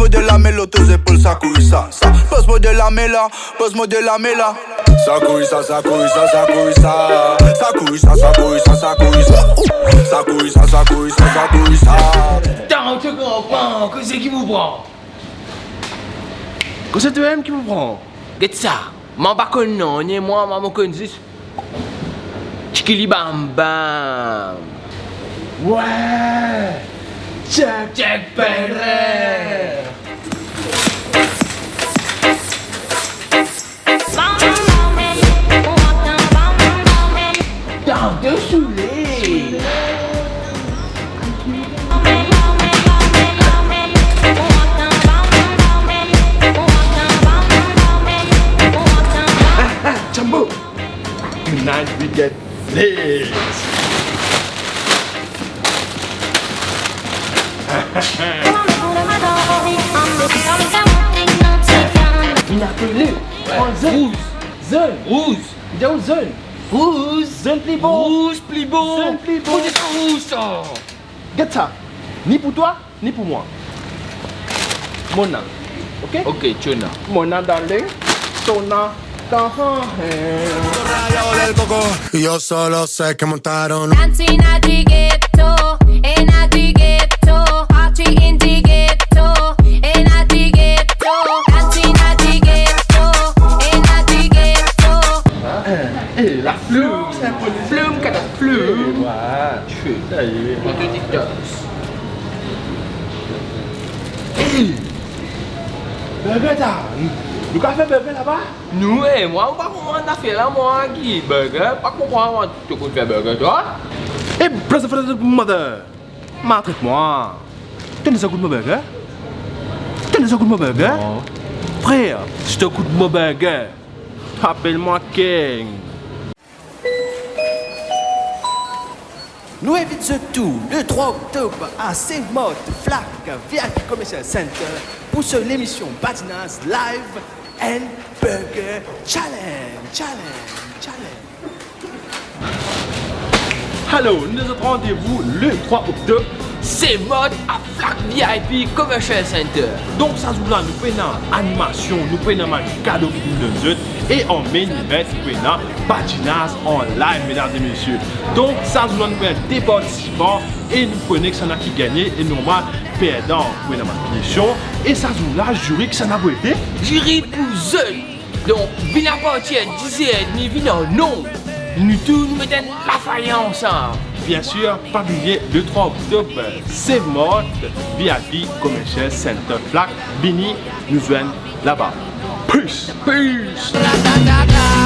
Pose-moi de la mélo, tes épaules, ça couille ça. Pose-moi de la méla, pose-moi de la méla. Ça couille ça, ça couille ça, ça couille ça. Ça couille ça, ça couille ça, ça couille ça. Ça couille ça, ça couille ça, ça couille ça. Putain, tu comprends, que c'est qui vous prend? Que c'est toi-même qui me prend? Qu'est-ce ça? M'en pas connu non, ni moi, m'en connu juste. Chikili bam bam. Ouais. Check, Check Perret. Putain, t'es saoulé. Jumbo. Tonight we get lit. Il a appelé Rouge. Zone. Rouge. Il est où Zone? Rouge. Zone plus bon. Rouge, plus beau. Zone plus bon. Rouge, c'est pas rouge, ça. Regarde ça. Ni pour toi, ni pour moi. Mona. Ok? Ok, Chona. Mona darling. Sona. Yo solo sé que montaron. Dancing at the ghetto, in at the ghetto, party in the ghetto, in at the ghetto, dancing at the ghetto, in at the ghetto. Et la Plume, plume, qu'à la plume. Ouais. Tu fais. On te dit que Burger là. Nous avons fait burger là-bas? nous, moi, pas comment on a fait là, moi, qui burger, pas comment on te coûte faire burger, toi. Eh, place de mother. Maltraite-moi. Tu as déjà goûté mon burger? Tu as déjà goûté mon burger? Frère, je te goûte mon burger. Appelle-moi King. Nous invitons tout le 3 octobre à Save Mode Flac VIP Commercial Center pour l'émission Badinas Live and Burger Challenge. Allô, nous avons rendez-vous le 3 octobre. C'est mode à Flac VIP Commercial Center. Donc, ça nous là, nous prenons animation, nous prenons un cadeau pour nous autres. Et en main event, nous prenons Badinas en live, mesdames et messieurs. Donc, ça nous là, nous prenons des participants et nous prenons que ça n'a qui gagné et nous perdant pour la question. Et ça nous là, jury que ça n'a pas été. Jury pour eux. Donc, venez à partir de 10h30, venez non. Nous tous, nous mettons la faïence ensemble. Bien sûr, pas oublier le 3 octobre, Save Mode VIP Commercial Center Flac. Bini, nous joignent là-bas. Peace! Peace. Da da da da.